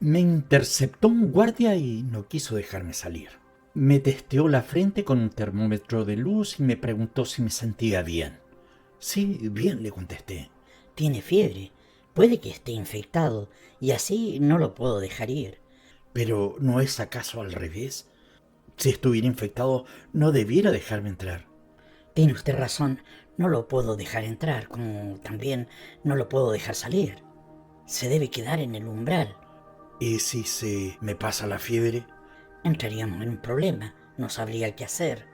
Me interceptó un guardia y no quiso dejarme salir. Me testeó la frente con un termómetro de luz y me preguntó si me sentía bien. Sí, bien, le contesté. Tiene fiebre. Puede que esté infectado y así no lo puedo dejar ir. Pero ¿no es acaso al revés? Si estuviera infectado, no debiera dejarme entrar. Tiene usted razón. No lo puedo dejar entrar, como también no lo puedo dejar salir. Se debe quedar en el umbral. ¿Y si se me pasa la fiebre? Entraríamos en un problema. No sabría qué hacer.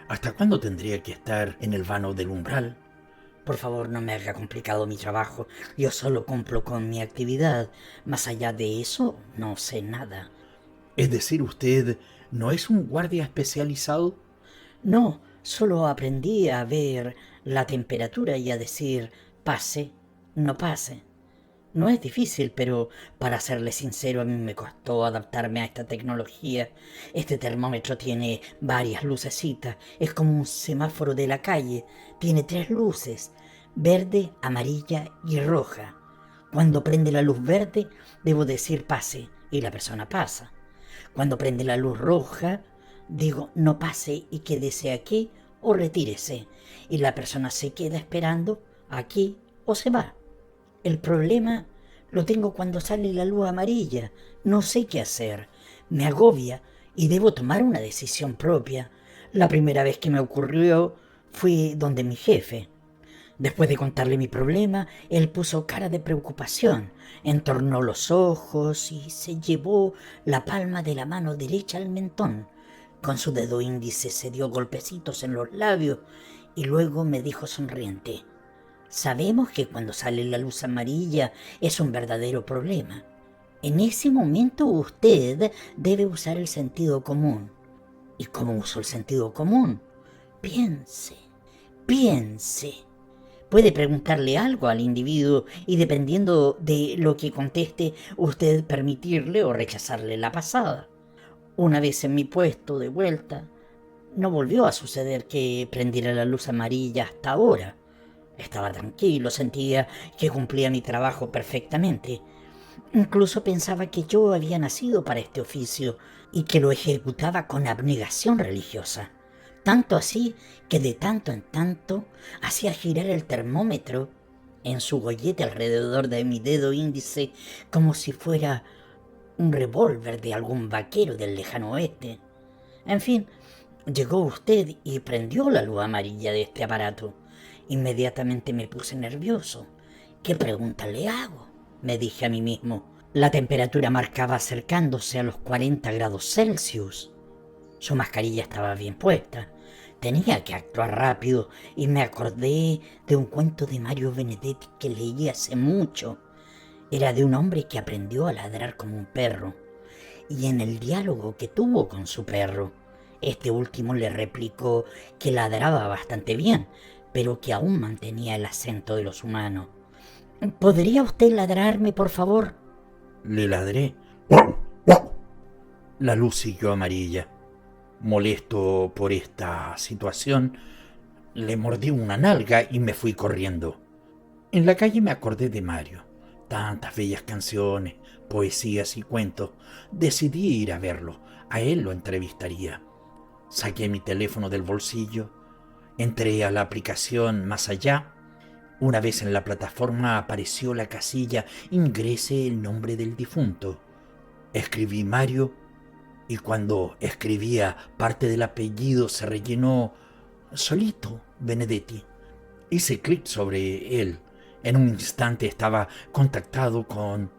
¿Hasta cuándo tendría que estar en el vano del umbral? Por favor, no me haga complicado mi trabajo. Yo solo cumplo con mi actividad. Más allá de eso, no sé nada. Es decir, usted no es un guardia especializado. No, solo aprendí a ver la temperatura y a decir pase, no pase. No es difícil, pero para serle sincero, a mí me costó adaptarme a esta tecnología. Este termómetro tiene varias lucecitas, es como un semáforo de la calle. Tiene tres luces, verde, amarilla y roja. Cuando prende la luz verde, debo decir pase y la persona pasa. Cuando prende la luz roja, digo no pase y quédese aquí o retírese. Y la persona se queda esperando aquí o se va. El problema lo tengo cuando sale la luz amarilla. No sé qué hacer. Me agobia y debo tomar una decisión propia. La primera vez que me ocurrió fui donde mi jefe. Después de contarle mi problema, él puso cara de preocupación, entornó los ojos y se llevó la palma de la mano derecha al mentón. Con su dedo índice se dio golpecitos en los labios y luego me dijo sonriente: sabemos que cuando sale la luz amarilla es un verdadero problema. En ese momento usted debe usar el sentido común. ¿Y cómo uso el sentido común? Piense, piense. Puede preguntarle algo al individuo y dependiendo de lo que conteste, usted permitirle o rechazarle la pasada. Una vez en mi puesto de vuelta, no volvió a suceder que prendiera la luz amarilla hasta ahora. Estaba tranquilo, sentía que cumplía mi trabajo perfectamente. Incluso pensaba que yo había nacido para este oficio y que lo ejecutaba con abnegación religiosa. Tanto así que de tanto en tanto hacía girar el termómetro en su gollete alrededor de mi dedo índice como si fuera un revólver de algún vaquero del lejano oeste. En fin, llegó usted y prendió la luz amarilla de este aparato. Inmediatamente me puse nervioso. ¿Qué pregunta le hago?, me dije a mí mismo. La temperatura marcaba acercándose a los 40 grados Celsius. Su mascarilla estaba bien puesta. Tenía que actuar rápido y me acordé de un cuento de Mario Benedetti que leí hace mucho. Era de un hombre que aprendió a ladrar como un perro. Y en el diálogo que tuvo con su perro, este último le replicó que ladraba bastante bien, pero que aún mantenía el acento de los humanos. ¿Podría usted ladrarme, por favor? Le ladré. La luz siguió amarilla. Molesto por esta situación, le mordí una nalga y me fui corriendo. En la calle me acordé de Mario. Tantas bellas canciones, poesías y cuentos. Decidí ir a verlo. A él lo entrevistaría. Saqué mi teléfono del bolsillo. Entré a la aplicación Más Allá. Una vez en la plataforma apareció la casilla Ingrese el nombre del difunto. Escribí Mario y cuando escribía parte del apellido se rellenó solito Benedetti. Hice clic sobre él. En un instante estaba contactado con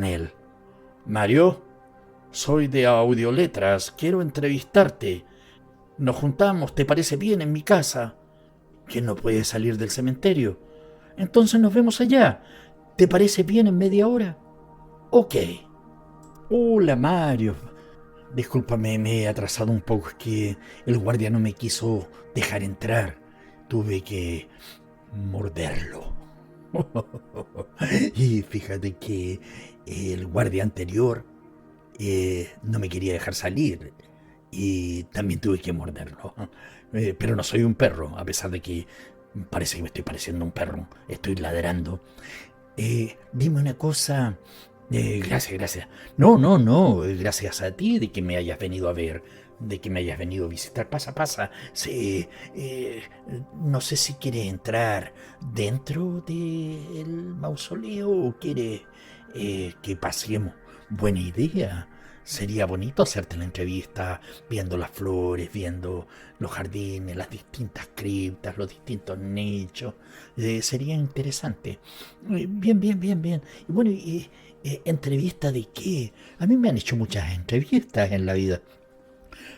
él. Mario, soy de Audioletras, quiero entrevistarte. Nos juntamos, ¿te parece bien en mi casa? ¿Que no puedes salir del cementerio? Entonces nos vemos allá. ¿Te parece bien en media hora? Ok. Hola, Mario. Discúlpame, me he atrasado un poco, es que el guardia no me quiso dejar entrar. Tuve que morderlo. Y fíjate que el guardia anterior no me quería dejar salir y también tuve que morderlo. Pero no soy un perro, a pesar de que parece que me estoy pareciendo un perro. Estoy ladrando. Dime una cosa, Gracias, gracias. No, no, no. Gracias a ti de que me hayas venido a ver, de que me hayas venido a visitar. Pasa, pasa. Sí, no sé si quiere entrar dentro del mausoleo o quiere que paseemos. Buena idea. Sería bonito hacerte la entrevista viendo las flores, viendo los jardines, las distintas criptas, los distintos nichos. Sería interesante. Bien, bien, bien, bien. Y bueno, ¿entrevista de qué? A mí me han hecho muchas entrevistas en la vida.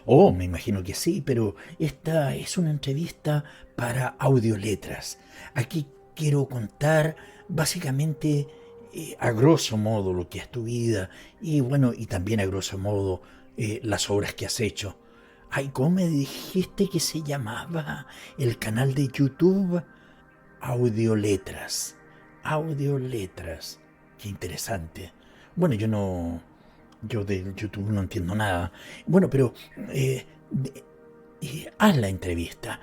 Oh, me imagino que sí, pero esta es una entrevista para audioletras. Aquí quiero contar básicamente a grosso modo lo que es tu vida y bueno, y también a grosso modo las obras que has hecho. Ay, ¿cómo me dijiste que se llamaba el canal de YouTube? Audioletras. Audioletras. Qué interesante. Bueno, yo de YouTube no entiendo nada. Bueno, pero haz la entrevista.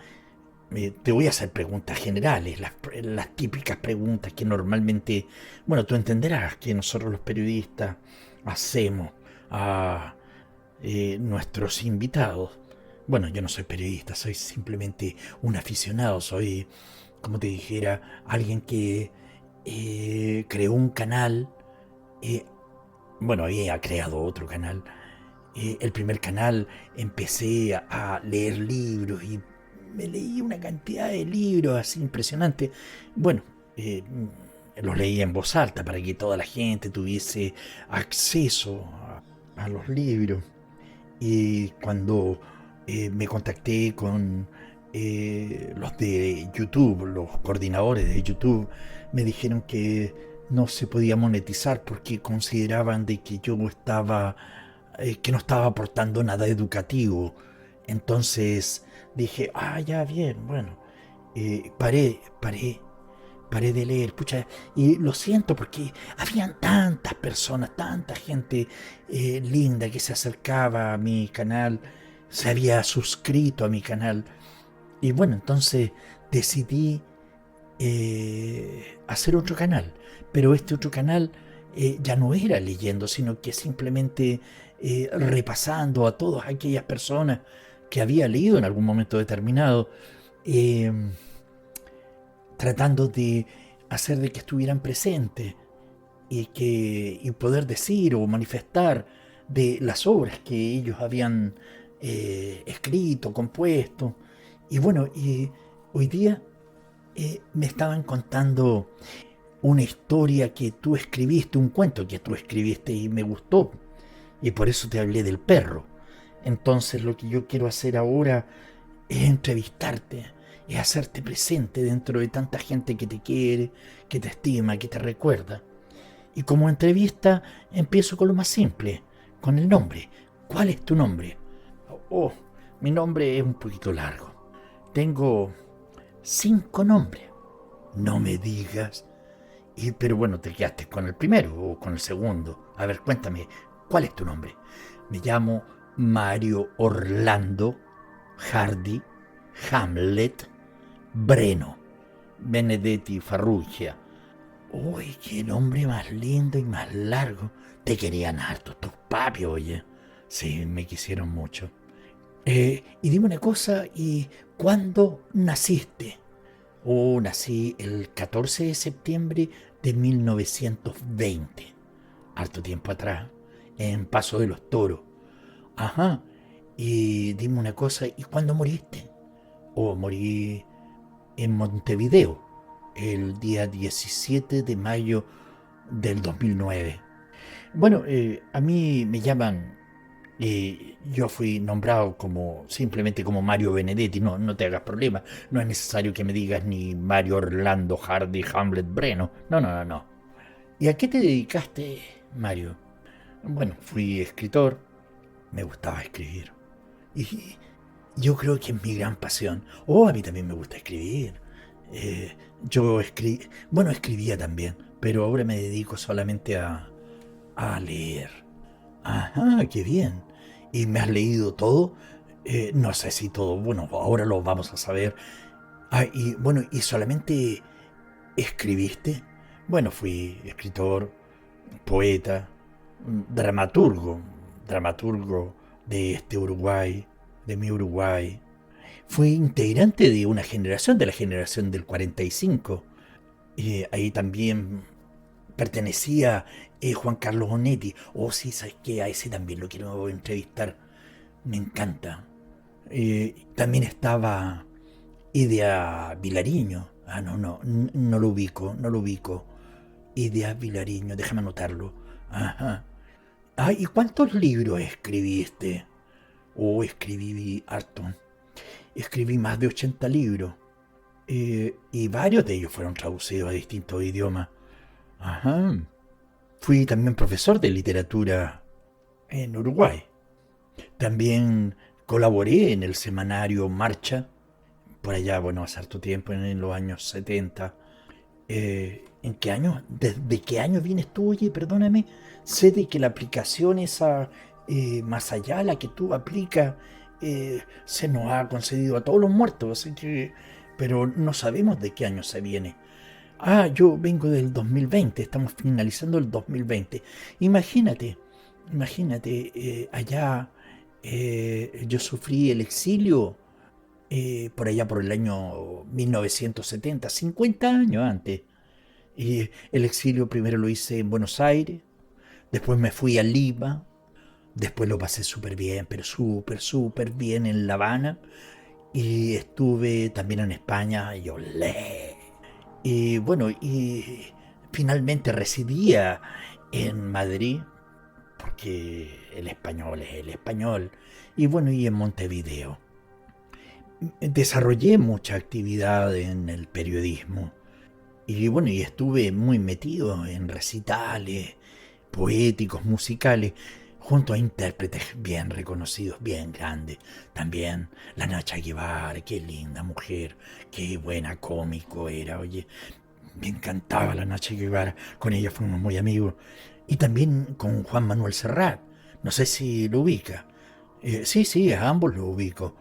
Te voy a hacer preguntas generales, las típicas preguntas que normalmente, bueno, tú entenderás que nosotros los periodistas hacemos a nuestros invitados. Bueno, yo no soy periodista, soy simplemente un aficionado, soy, como te dijera, alguien que creó un canal, eh, bueno, había creado otro canal. El primer canal empecé a leer libros y me leí una cantidad de libros así impresionante. Bueno, los leía en voz alta para que toda la gente tuviese acceso a los libros. Y cuando me contacté con los de YouTube, los coordinadores de YouTube, me dijeron que no se podía monetizar porque consideraban de que yo estaba, que no estaba aportando nada educativo. Entonces dije, ah, ya, bien, bueno, paré de leer, pucha, y lo siento porque habían tantas personas, tanta gente linda que se acercaba a mi canal, se había suscrito a mi canal, y bueno, entonces decidí hacer otro canal, pero este otro canal ya no era leyendo, sino que simplemente repasando a todas aquellas personas que había leído en algún momento determinado. Eh, Tratando de hacer de que estuvieran presentes y poder decir o manifestar de las obras que ellos habían escrito, compuesto. Y bueno, y hoy día me estaban contando una historia que tú escribiste, un cuento que tú escribiste y me gustó. Y por eso te hablé del perro. Entonces lo que yo quiero hacer ahora es entrevistarte, es hacerte presente dentro de tanta gente que te quiere, que te estima, que te recuerda. Y como entrevista empiezo con lo más simple, con el nombre. ¿Cuál es tu nombre? Oh, mi nombre es un poquito largo. Tengo 5 nombres. No me digas. Pero bueno, te quedaste con el primero o con el segundo. A ver, cuéntame, ¿cuál es tu nombre? Me llamo Mario Orlando Hardy Hamlet Breno Benedetti Farrugia. Uy, qué nombre más lindo y más largo. Te querían harto tus papios, oye. Sí, me quisieron mucho. Y dime una cosa, ¿y cuándo naciste? Oh, nací el 14 de septiembre de 1920. Harto tiempo atrás, en Paso de los Toros. Ajá. Y dime una cosa, ¿y cuándo moriste? Oh, morí en Montevideo, el día 17 de mayo del 2009. Bueno, a mí me llaman, yo fui nombrado como simplemente como Mario Benedetti, no, no te hagas problema, no es necesario que me digas ni Mario Orlando Hardy Hamlet Breno, no, no, no, no. ¿Y a qué te dedicaste, Mario? Bueno, fui escritor, me gustaba escribir. Y yo creo que es mi gran pasión. Oh, a mí también me gusta escribir. Bueno, escribía también, pero ahora me dedico solamente a leer. Ajá, qué bien. ¿Y me has leído todo? No sé si todo. Bueno, ahora lo vamos a saber. Ah, y bueno, ¿y solamente escribiste? Bueno, fui escritor, poeta, dramaturgo de este Uruguay, de mi Uruguay. Fue integrante de una generación, de la generación del 45. Ahí también pertenecía Juan Carlos Onetti. Oh, sí, ¿sabes qué? A ese también lo quiero entrevistar. Me encanta. También estaba Idea Vilariño. Ah, no lo ubico, no lo ubico. Idea Vilariño, déjame anotarlo. Ajá. Ah, ¿y cuántos libros escribiste? Oh, escribí harto. Escribí más de 80 libros. Y varios de ellos fueron traducidos a distintos idiomas. Ajá. Fui también profesor de literatura en Uruguay. También colaboré en el semanario Marcha, por allá, bueno, hace harto tiempo, en los años 70. ¿En qué año? ¿De qué año vienes tú? Oye, perdóname. Sé de que la aplicación esa, más allá, la que tú aplicas, se nos ha concedido a todos los muertos, así que, pero no sabemos de qué año se viene. Ah, yo vengo del 2020, estamos finalizando el 2020. Imagínate, imagínate, allá yo sufrí el exilio por allá por el año 1970, 50 años antes. Y el exilio primero lo hice en Buenos Aires, después me fui a Lima, después lo pasé súper bien, pero súper bien en La Habana. Y estuve también en España y olé. Y bueno, y finalmente residía en Madrid, porque el español es el español. Y bueno, y en Montevideo. Desarrollé mucha actividad en el periodismo. Y bueno, y estuve muy metido en recitales poéticos, musicales, junto a intérpretes bien reconocidos, bien grandes. También la Nacha Guevara, qué linda mujer, qué buena cómico era, oye. Me encantaba la Nacha Guevara, con ella fuimos muy amigos. Y también con Juan Manuel Serrat, no sé si lo ubica. Sí, a ambos lo ubico.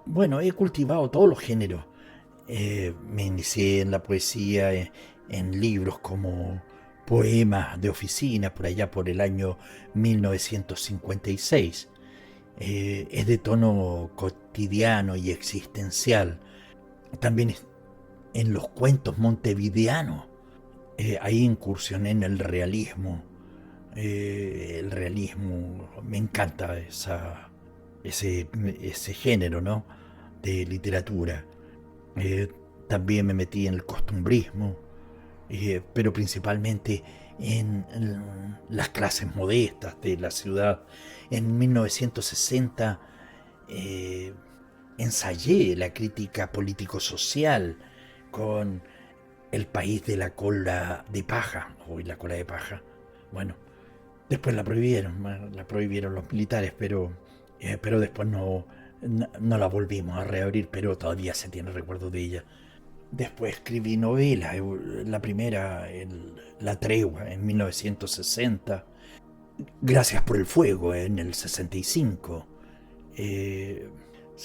Bueno, he cultivado todos los géneros. Me inicié en la poesía, en libros como Poemas de Oficina, por allá por el año 1956. Es de tono cotidiano y existencial. También en los cuentos montevideanos. Ahí incursioné en el realismo, me encanta ese género, ¿no? De literatura. Eh, También me metí en el costumbrismo, pero principalmente en las clases modestas de la ciudad. En 1960 eh, ensayé la crítica político-social con El país de la cola de paja, hoy la cola de paja. Bueno, después la prohibieron los militares, pero después no la volvimos a reabrir, pero todavía se tiene recuerdo de ella. Después escribí novelas, la primera, La Tregua, en 1960, Gracias por el Fuego, en el 65. Eh,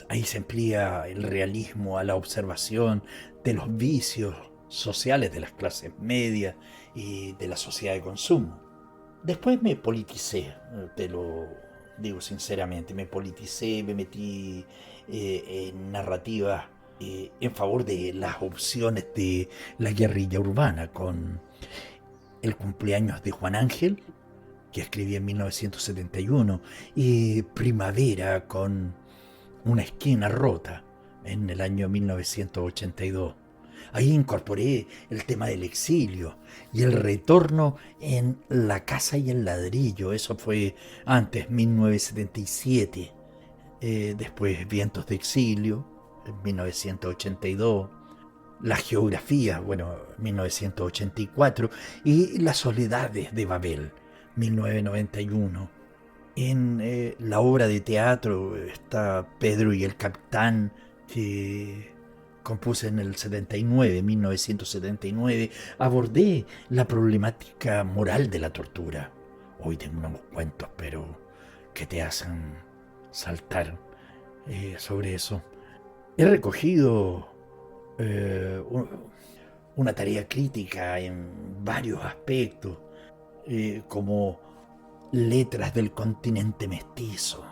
Ahí se emplea el realismo a la observación de los vicios sociales de las clases medias y de la sociedad de consumo. Después me politicé, te lo digo sinceramente, me politicé, me metí en narrativas en favor de las opciones de la guerrilla urbana, con El cumpleaños de Juan Ángel, que escribí en 1971, y Primavera con Una esquina rota, en el año 1982. Ahí incorporé el tema del exilio y el retorno en La casa y el ladrillo. Eso fue antes, 1977. Después Vientos de exilio, en 1982. La geografía, bueno, 1984. Y Las soledades de Babel, 1991. En la obra de teatro está Pedro y el Capitán, que compuse en el 79, 1979. Abordé la problemática moral de la tortura. Hoy tengo unos cuentos, pero que te hacen saltar sobre eso. He recogido una tarea crítica en varios aspectos. como letras del continente mestizo,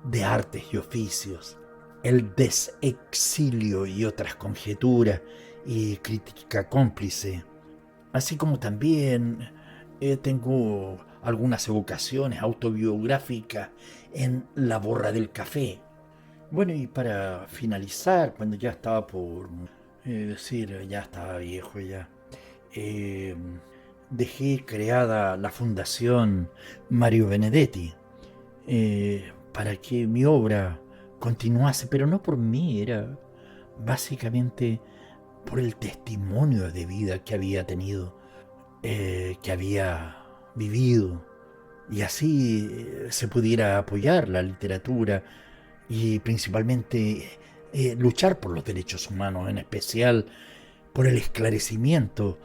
de artes y oficios, el desexilio y otras conjeturas y crítica cómplice, así como también tengo algunas evocaciones autobiográficas en La borra del café. Bueno, y para finalizar, cuando ya estaba por decir, ya estaba viejo ya, eh, dejé creada la Fundación Mario Benedetti, para que mi obra continuase, pero no por mí, era básicamente por el testimonio de vida que había tenido, que había vivido, y así se pudiera apoyar la literatura y principalmente luchar por los derechos humanos, en especial por el esclarecimiento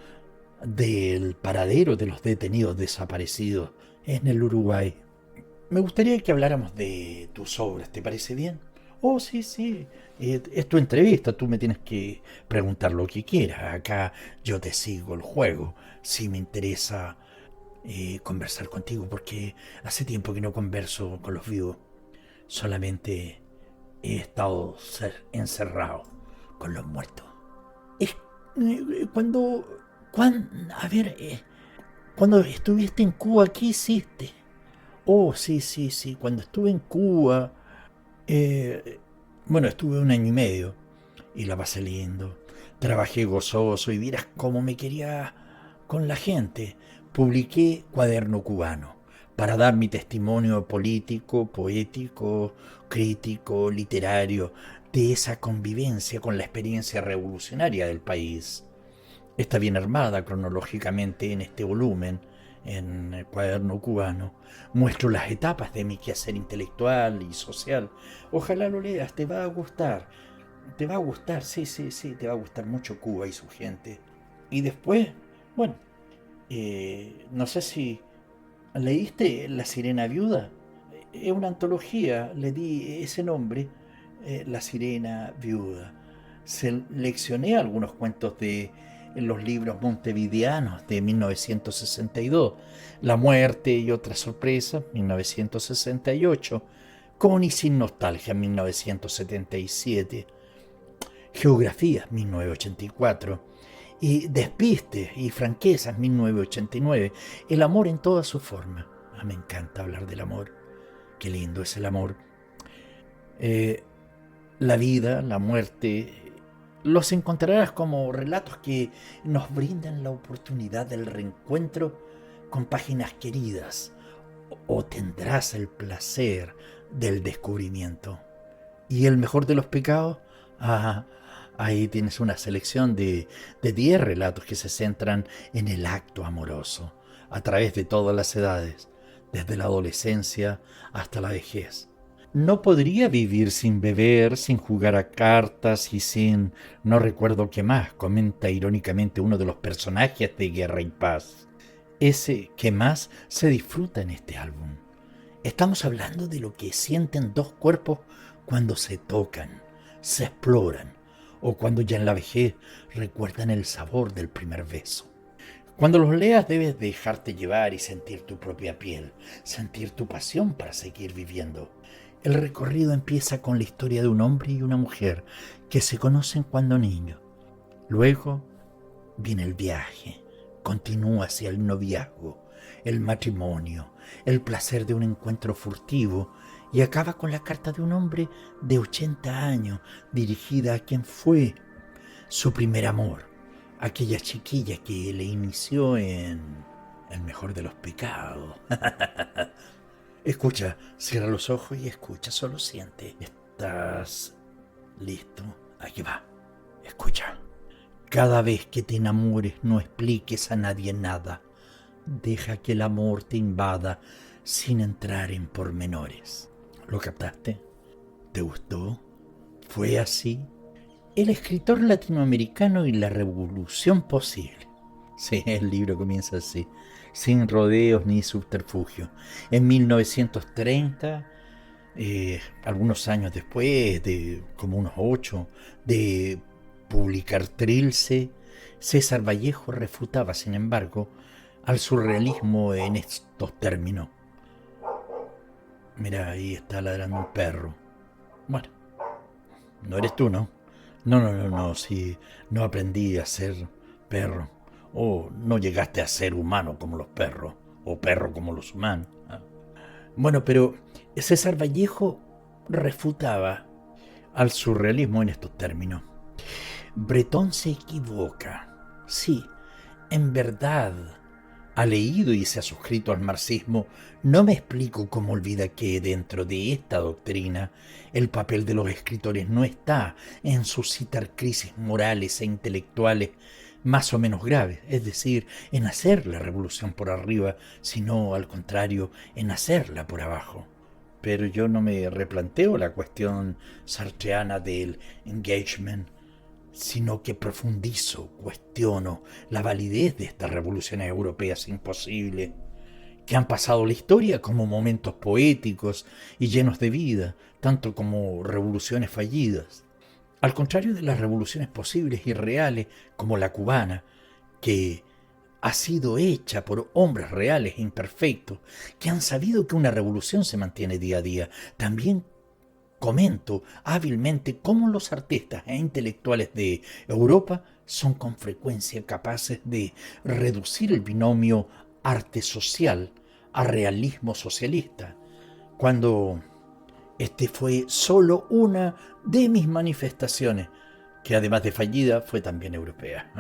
del paradero de los detenidos desaparecidos en el Uruguay. Me gustaría que habláramos de tus obras, ¿te parece bien? Oh, sí, sí. Es tu entrevista, tú me tienes que preguntar lo que quieras. Acá yo te sigo el juego. Si me interesa conversar contigo, porque hace tiempo que no converso con los vivos. Solamente he estado encerrado con los muertos. Es a ver, cuando estuviste en Cuba, ¿qué hiciste? Oh, sí, sí, sí. Cuando estuve en Cuba, eh, bueno, estuve 1 año y medio y la pasé lindo. Trabajé gozoso y vieras cómo me quería con la gente. Publiqué Cuaderno Cubano para dar mi testimonio político, poético, crítico, literario de esa convivencia con la experiencia revolucionaria del país. Está bien armada cronológicamente en este volumen, en el Cuaderno Cubano. Muestro las etapas de mi quehacer intelectual y social. Ojalá lo leas, te va a gustar. Te va a gustar, sí, sí, sí, te va a gustar mucho Cuba y su gente. Y después, bueno, no sé si leíste La Sirena Viuda. Es una antología, le di ese nombre, La Sirena Viuda. Seleccioné algunos cuentos de los libros montevideanos de 1962, La Muerte y otras sorpresas, 1968, Con y sin nostalgia, 1977, Geografía, 1984, y Despiste y Franquezas, 1989, El amor en toda su forma. Ah, me encanta hablar del amor, qué lindo es el amor. Eh, la vida, la muerte, los encontrarás como relatos que nos brindan la oportunidad del reencuentro con páginas queridas, o tendrás el placer del descubrimiento. ¿Y el mejor de los pecados? Ah, ahí tienes una selección de 10 relatos que se centran en el acto amoroso, a través de todas las edades, desde la adolescencia hasta la vejez. No podría vivir sin beber, sin jugar a cartas y sin... no recuerdo qué más, comenta irónicamente uno de los personajes de Guerra y Paz. Ese que más se disfruta en este álbum. Estamos hablando de lo que sienten dos cuerpos cuando se tocan, se exploran, o cuando ya en la vejez recuerdan el sabor del primer beso. Cuando los leas debes dejarte llevar y sentir tu propia piel, sentir tu pasión para seguir viviendo. El recorrido empieza con la historia de un hombre y una mujer que se conocen cuando niños. Luego viene el viaje, continúa hacia el noviazgo, el matrimonio, el placer de un encuentro furtivo y acaba con la carta de un hombre de 80 años dirigida a quien fue su primer amor, aquella chiquilla que le inició en el mejor de los pecados. Escucha, cierra los ojos y escucha, solo siente. ¿Estás listo? Aquí va. Escucha. Cada vez que te enamores no expliques a nadie nada. Deja que el amor te invada sin entrar en pormenores. ¿Lo captaste? ¿Te gustó? ¿Fue así? El escritor latinoamericano y la revolución posible. Sí, el libro comienza así, sin rodeos ni subterfugio. En 1930, algunos años después, de como unos 8, de publicar Trilce, César Vallejo refutaba, sin embargo, al surrealismo en estos términos. Mira, ahí está ladrando un perro. Bueno, no eres tú, ¿no? No, si no aprendí a ser perro. O no llegaste a ser humano como los perros, o perro como los humanos. Bueno, pero César Vallejo refutaba al surrealismo en estos términos. Breton se equivoca. Sí, en verdad ha leído y se ha suscrito al marxismo. No me explico cómo olvida que dentro de esta doctrina el papel de los escritores no está en suscitar crisis morales e intelectuales más o menos graves, es decir, en hacer la revolución por arriba, sino al contrario, en hacerla por abajo. Pero yo no me replanteo la cuestión sartreana del engagement, sino que profundizo, cuestiono la validez de estas revoluciones europeas imposibles, que han pasado la historia como momentos poéticos y llenos de vida, tanto como revoluciones fallidas. Al contrario de las revoluciones posibles y reales, como la cubana, que ha sido hecha por hombres reales e imperfectos, que han sabido que una revolución se mantiene día a día. También comento hábilmente cómo los artistas e intelectuales de Europa son con frecuencia capaces de reducir el binomio arte social a realismo socialista, cuando este fue solo una de mis manifestaciones, que además de fallida fue también europea.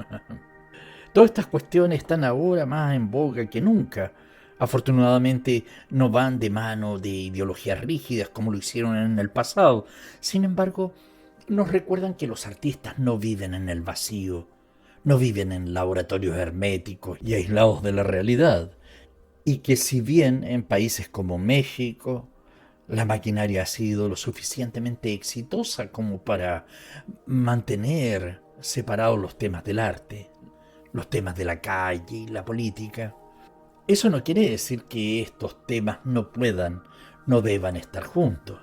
Todas estas cuestiones están ahora más en boga que nunca. Afortunadamente no van de mano de ideologías rígidas como lo hicieron en el pasado. Sin embargo, nos recuerdan que los artistas no viven en el vacío, no viven en laboratorios herméticos y aislados de la realidad. Y que si bien en países como México la maquinaria ha sido lo suficientemente exitosa como para mantener separados los temas del arte, los temas de la calle y la política, eso no quiere decir que estos temas no puedan, no deban estar juntos.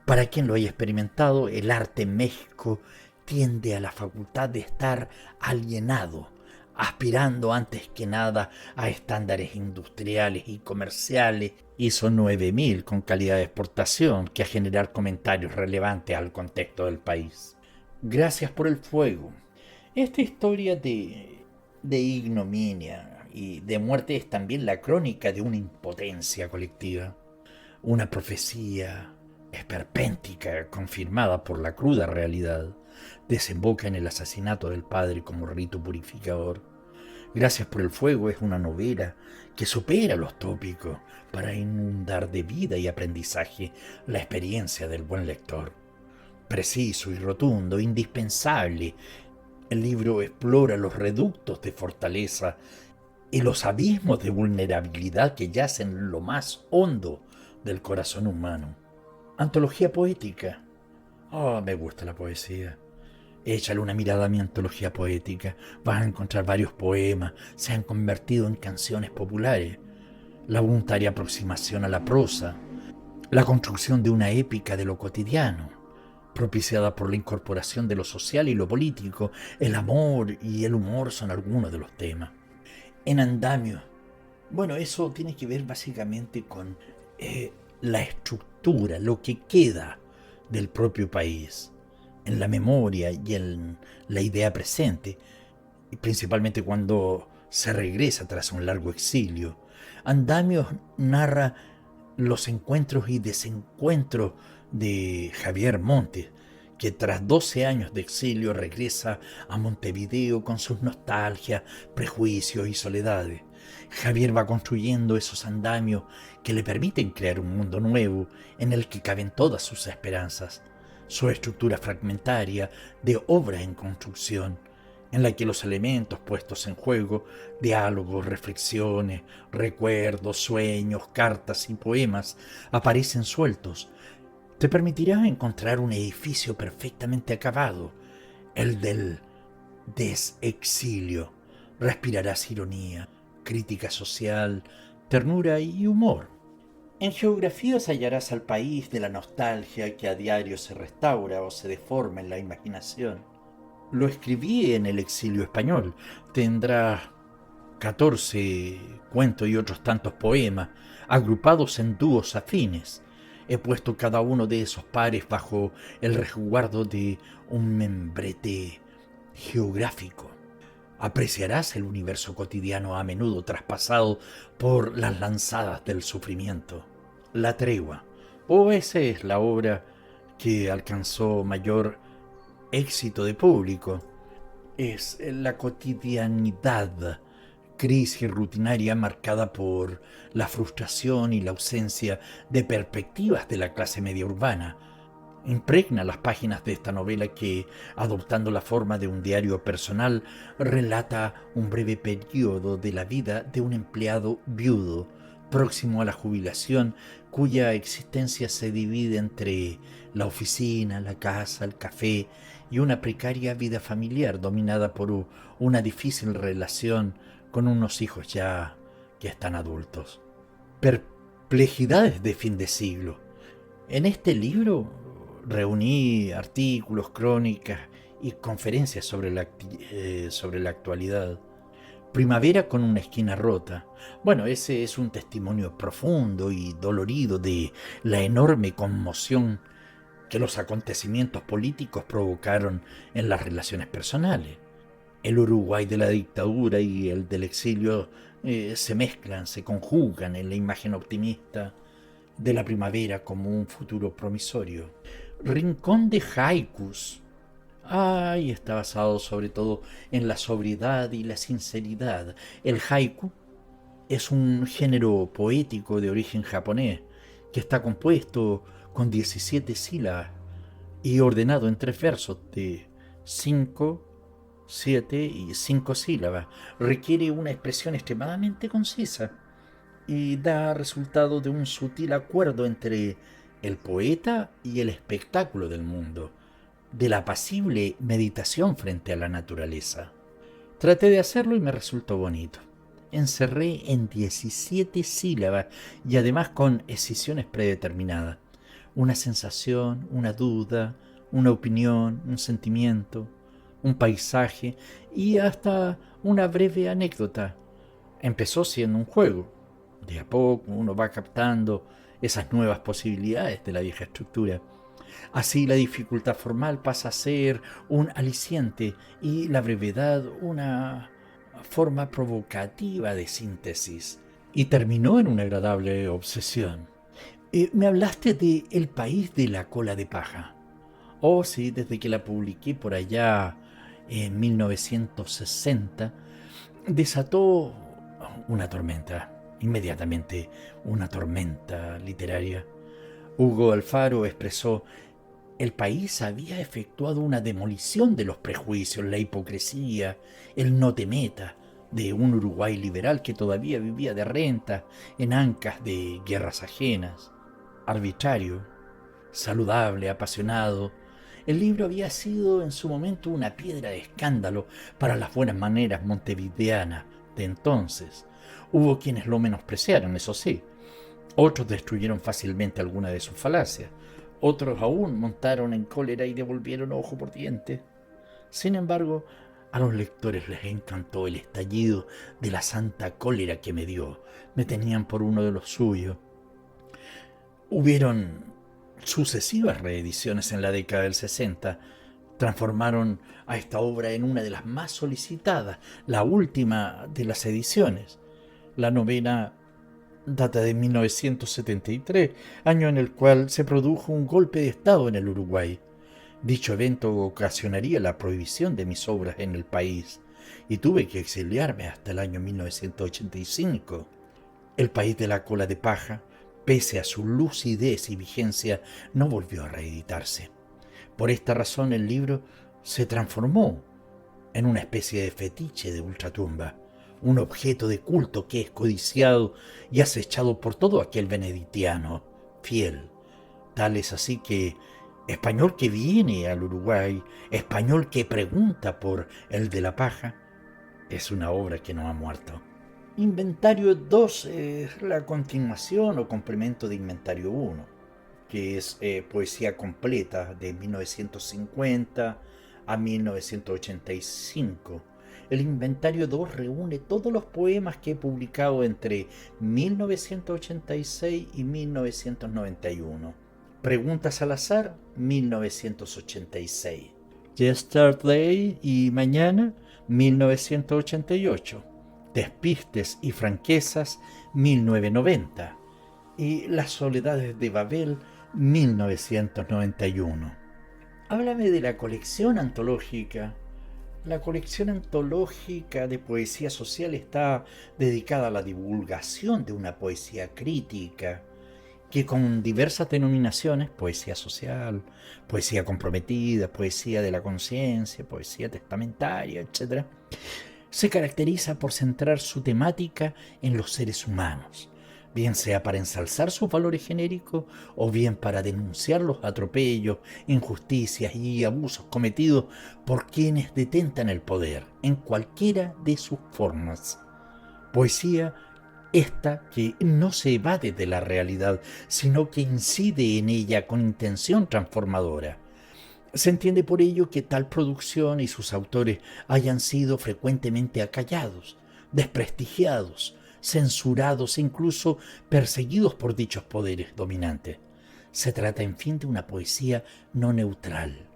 Para quien lo haya experimentado, el arte en México tiende a la facultad de estar alienado, aspirando antes que nada a estándares industriales y comerciales ISO 9000 con calidad de exportación que a generar comentarios relevantes al contexto del país. Gracias por el fuego. Esta historia de ignominia y de muerte es también la crónica de una impotencia colectiva, una profecía esperpéntica confirmada por la cruda realidad. Desemboca en el asesinato del padre como rito purificador. Gracias por el fuego es una novela que supera los tópicos para inundar de vida y aprendizaje la experiencia del buen lector. Preciso y rotundo, indispensable, el libro explora los reductos de fortaleza y los abismos de vulnerabilidad que yacen en lo más hondo del corazón humano. Antología poética. Oh, me gusta la poesía. Échale una mirada a mi antología poética. Vas a encontrar varios poemas. Se han convertido en canciones populares. La voluntaria aproximación a la prosa. La construcción de una épica de lo cotidiano, propiciada por la incorporación de lo social y lo político. El amor y el humor son algunos de los temas. En andamio. Bueno, eso tiene que ver básicamente con la estructura, lo que queda del propio país, en la memoria y en la idea presente, y principalmente cuando se regresa tras un largo exilio. Andamios narra los encuentros y desencuentros de Javier Montes, que tras 12 años de exilio regresa a Montevideo con sus nostalgias, prejuicios y soledades. Javier va construyendo esos andamios que le permiten crear un mundo nuevo en el que caben todas sus esperanzas, su estructura fragmentaria de obra en construcción, en la que los elementos puestos en juego, diálogos, reflexiones, recuerdos, sueños, cartas y poemas, aparecen sueltos, te permitirá encontrar un edificio perfectamente acabado, el del desexilio. Respirarás ironía, crítica social, ternura y humor. En geografías hallarás al país de la nostalgia que a diario se restaura o se deforma en la imaginación. Lo escribí en el exilio español. Tendrás 14 cuentos y otros tantos poemas, agrupados en dúos afines. He puesto cada uno de esos pares bajo el resguardo de un membrete geográfico. Apreciarás el universo cotidiano a menudo traspasado por las lanzadas del sufrimiento. La tregua, esa es la obra que alcanzó mayor éxito de público. Es la cotidianidad, crisis rutinaria marcada por la frustración y la ausencia de perspectivas de la clase media urbana. Impregna las páginas de esta novela que, adoptando la forma de un diario personal, relata un breve periodo de la vida de un empleado viudo, próximo a la jubilación, cuya existencia se divide entre la oficina, la casa, el café y una precaria vida familiar dominada por una difícil relación con unos hijos ya que están adultos. Perplejidades de fin de siglo. En este libro reuní artículos, crónicas y conferencias sobre la actualidad. Primavera con una esquina rota. Bueno, ese es un testimonio profundo y dolorido de la enorme conmoción que los acontecimientos políticos provocaron en las relaciones personales. El Uruguay de la dictadura y el del exilio se mezclan, se conjugan en la imagen optimista de la primavera como un futuro promisorio. Rincón de haikus. Y está basado sobre todo en la sobriedad y la sinceridad. El haiku es un género poético de origen japonés que está compuesto con 17 sílabas y ordenado en 3 versos de 5, 7 y 5 sílabas. Requiere una expresión extremadamente concisa y da resultado de un sutil acuerdo entre el poeta y el espectáculo del mundo, de la apacible meditación frente a la naturaleza. Traté de hacerlo y me resultó bonito. Encerré en 17 sílabas y además con escisiones predeterminadas. Una sensación, una duda, una opinión, un sentimiento, un paisaje y hasta una breve anécdota. Empezó siendo un juego. De a poco uno va captando esas nuevas posibilidades de la vieja estructura. Así la dificultad formal pasa a ser un aliciente y la brevedad una forma provocativa de síntesis. Y terminó en una agradable obsesión. Me hablaste de El país de la cola de paja. Oh, sí, desde que la publiqué por allá en 1960, desató una tormenta, inmediatamente una tormenta literaria. Hugo Alfaro expresó: el país había efectuado una demolición de los prejuicios, la hipocresía, el no te meta de un Uruguay liberal que todavía vivía de renta en ancas de guerras ajenas. Arbitrario, saludable, apasionado, el libro había sido en su momento una piedra de escándalo para las buenas maneras montevideanas de entonces. Hubo quienes lo menospreciaron, eso sí. Otros destruyeron fácilmente alguna de sus falacias. Otros aún montaron en cólera y devolvieron ojo por diente. Sin embargo, a los lectores les encantó el estallido de la santa cólera que me dio. Me tenían por uno de los suyos. Hubieron sucesivas reediciones en la década del 60. Transformaron a esta obra en una de las más solicitadas, la última de las ediciones. La novena data de 1973, año en el cual se produjo un golpe de Estado en el Uruguay. Dicho evento ocasionaría la prohibición de mis obras en el país y tuve que exiliarme hasta el año 1985. El país de la cola de paja, pese a su lucidez y vigencia, no volvió a reeditarse. Por esta razón el libro se transformó en una especie de fetiche de ultratumba, un objeto de culto que es codiciado y acechado por todo aquel benedictiano fiel. Tal es así que español que viene al Uruguay, español que pregunta por el de la paja, es una obra que no ha muerto. Inventario 2 es la continuación o complemento de Inventario 1, que es poesía completa de 1950 a 1985. El Inventario 2 reúne todos los poemas que he publicado entre 1986 y 1991. Preguntas al azar, 1986. Yesterday y Mañana, 1988. Despistes y Franquezas, 1990. Y Las Soledades de Babel, 1991. Háblame de la colección antológica. La colección antológica de poesía social está dedicada a la divulgación de una poesía crítica, que con diversas denominaciones, poesía social, poesía comprometida, poesía de la conciencia, poesía testamentaria, etc., se caracteriza por centrar su temática en los seres humanos, bien sea para ensalzar sus valores genéricos o bien para denunciar los atropellos, injusticias y abusos cometidos por quienes detentan el poder, en cualquiera de sus formas. Poesía esta que no se evade de la realidad, sino que incide en ella con intención transformadora. Se entiende por ello que tal producción y sus autores hayan sido frecuentemente acallados, desprestigiados, censurados e incluso perseguidos por dichos poderes dominantes. Se trata, en fin, de una poesía no neutral,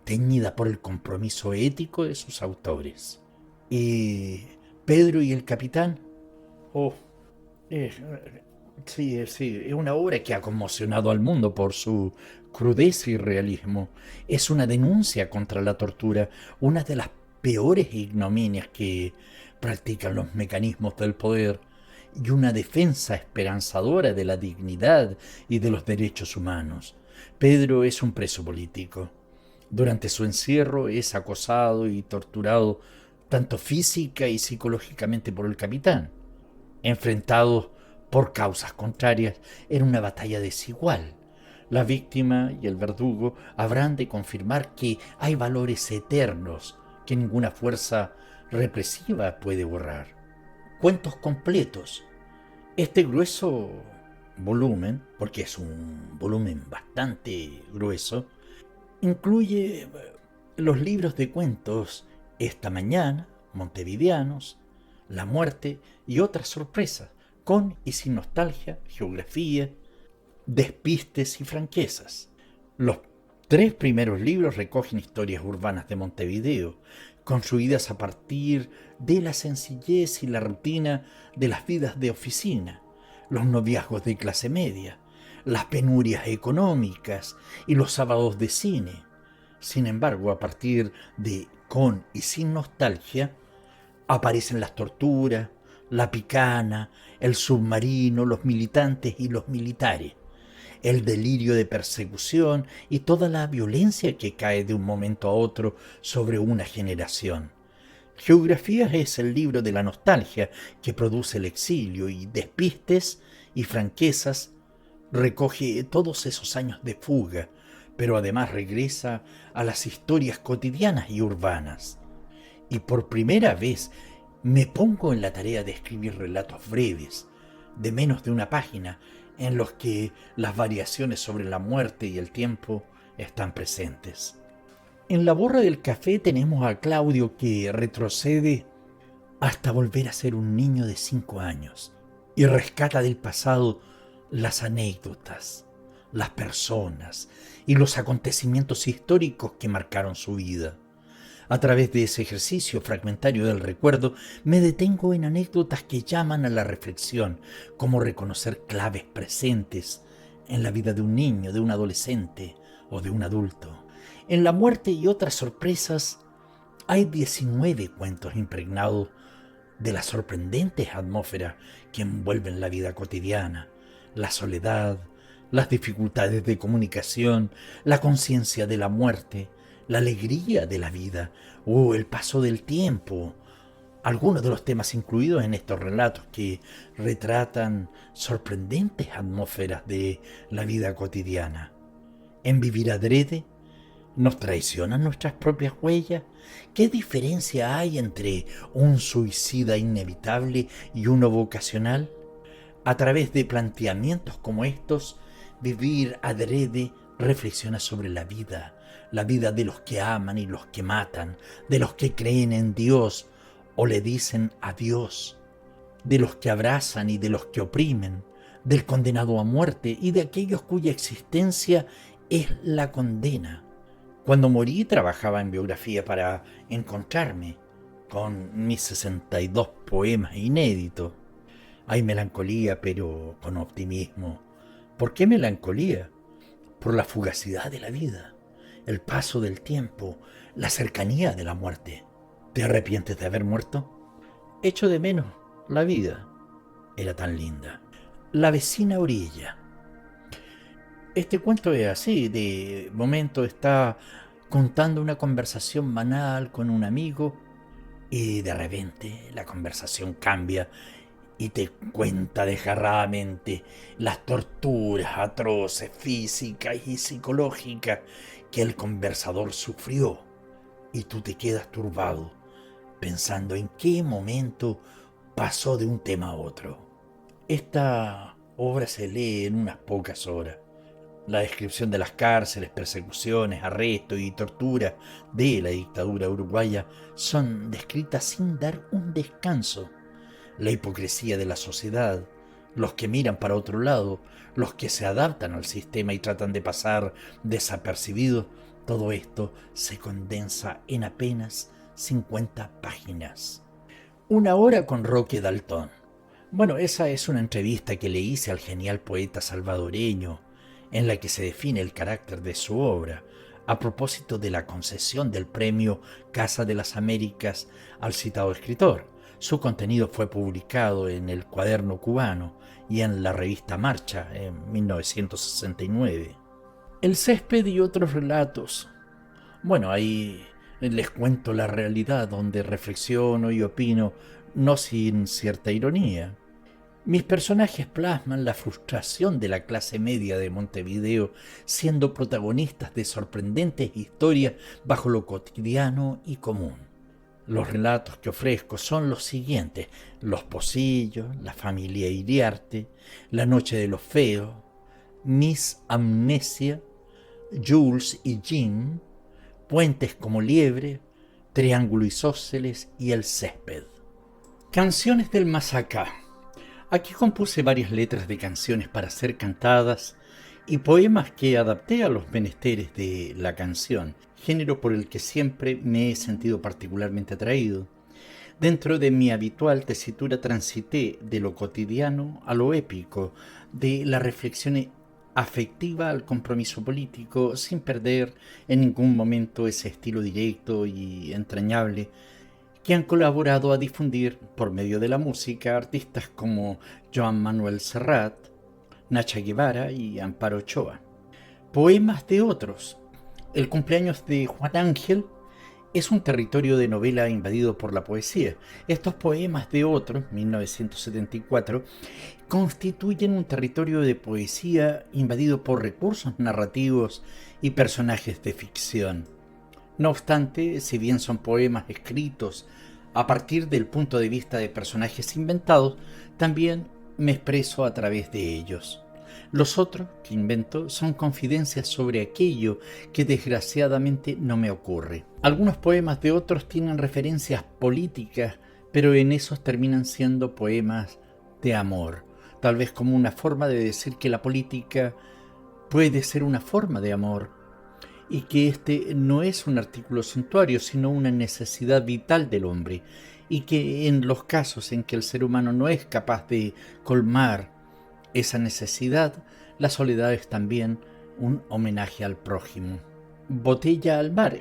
teñida por el compromiso ético de sus autores. Y Pedro y el Capitán, sí, es una obra que ha conmocionado al mundo por su crudeza y realismo. Es una denuncia contra la tortura, una de las peores ignominias que practican los mecanismos del poder, y una defensa esperanzadora de la dignidad y de los derechos humanos. Pedro es un preso político. Durante su encierro es acosado y torturado tanto física y psicológicamente por el capitán, enfrentados por causas contrarias en una batalla desigual. La víctima y el verdugo habrán de confirmar que hay valores eternos que ninguna fuerza represiva puede borrar. Cuentos completos. Este grueso volumen, porque es un volumen bastante grueso, incluye los libros de cuentos Esta Mañana, Montevideanos, La Muerte y otras sorpresas, con y sin nostalgia, geografía, despistes y franquezas. Los 3 primeros libros recogen historias urbanas de Montevideo, construidas a partir de la sencillez y la rutina de las vidas de oficina, los noviazgos de clase media, las penurias económicas y los sábados de cine. Sin embargo, a partir de Con y sin nostalgia, aparecen las torturas, la picana, el submarino, los militantes y los militares, el delirio de persecución y toda la violencia que cae de un momento a otro sobre una generación. Geografías es el libro de la nostalgia que produce el exilio, y Despistes y Franquezas recoge todos esos años de fuga, pero además regresa a las historias cotidianas y urbanas. Y por primera vez me pongo en la tarea de escribir relatos breves, de menos de una página, en los que las variaciones sobre la muerte y el tiempo están presentes. En La Borra del Café tenemos a Claudio, que retrocede hasta volver a ser un niño de 5 años y rescata del pasado las anécdotas, las personas y los acontecimientos históricos que marcaron su vida. A través de ese ejercicio fragmentario del recuerdo, me detengo en anécdotas que llaman a la reflexión, como reconocer claves presentes en la vida de un niño, de un adolescente o de un adulto. En La Muerte y otras sorpresas hay 19 cuentos impregnados de las sorprendentes atmósferas que envuelven la vida cotidiana, la soledad, las dificultades de comunicación, la conciencia de la muerte, la alegría de la vida o el paso del tiempo. Algunos de los temas incluidos en estos relatos que retratan sorprendentes atmósferas de la vida cotidiana. En Vivir Adrede, ¿nos traicionan nuestras propias huellas? ¿Qué diferencia hay entre un suicida inevitable y uno vocacional? A través de planteamientos como estos, Vivir Adrede reflexiona sobre la vida de los que aman y los que matan, de los que creen en Dios o le dicen adiós, de los que abrazan y de los que oprimen, del condenado a muerte y de aquellos cuya existencia es la condena. Cuando morí trabajaba en biografía para encontrarme con mis 62 poemas inéditos. Hay melancolía, pero con optimismo. ¿Por qué melancolía? Por la fugacidad de la vida, el paso del tiempo, la cercanía de la muerte. ¿Te arrepientes de haber muerto? Echo de menos la vida. Era tan linda. La vecina orilla. Este cuento es así, de momento está contando una conversación banal con un amigo y de repente la conversación cambia y te cuenta desgarradamente las torturas atroces físicas y psicológicas que el conversador sufrió, y tú te quedas turbado pensando en qué momento pasó de un tema a otro. Esta obra se lee en unas pocas horas. La descripción de las cárceles, persecuciones, arrestos y torturas de la dictadura uruguaya son descritas sin dar un descanso. La hipocresía de la sociedad, los que miran para otro lado, los que se adaptan al sistema y tratan de pasar desapercibidos, todo esto se condensa en apenas 50 páginas. Una hora con Roque Dalton. Bueno, esa es una entrevista que le hice al genial poeta salvadoreño, en la que se define el carácter de su obra, a propósito de la concesión del premio Casa de las Américas al citado escritor. Su contenido fue publicado en el Cuaderno Cubano y en la revista Marcha en 1969. El césped y otros relatos. Bueno, ahí les cuento la realidad donde reflexiono y opino, no sin cierta ironía. Mis personajes plasman la frustración de la clase media de Montevideo, siendo protagonistas de sorprendentes historias bajo lo cotidiano y común. Los relatos que ofrezco son los siguientes: Los Pocillos, La familia Iriarte, La noche de los feos, Miss Amnesia, Jules y Jean, Puentes como liebre, Triángulo Isósceles y El césped. Canciones del Masacá. Aquí compuse varias letras de canciones para ser cantadas y poemas que adapté a los menesteres de la canción, género por el que siempre me he sentido particularmente atraído. Dentro de mi habitual tesitura transité de lo cotidiano a lo épico, de la reflexión afectiva al compromiso político, sin perder en ningún momento ese estilo directo y entrañable que han colaborado a difundir por medio de la música artistas como Joan Manuel Serrat, Nacha Guevara y Amparo Ochoa. Poemas de otros. El cumpleaños de Juan Ángel es un territorio de novela invadido por la poesía. Estos poemas de otros, 1974, constituyen un territorio de poesía invadido por recursos narrativos y personajes de ficción. No obstante, si bien son poemas escritos a partir del punto de vista de personajes inventados, también me expreso a través de ellos. Los otros que invento son confidencias sobre aquello que desgraciadamente no me ocurre. Algunos poemas de otros tienen referencias políticas, pero en esos terminan siendo poemas de amor, tal vez como una forma de decir que la política puede ser una forma de amor, y que este no es un artículo suntuario, sino una necesidad vital del hombre, y que en los casos en que el ser humano no es capaz de colmar esa necesidad, la soledad es también un homenaje al prójimo. Botella al mar.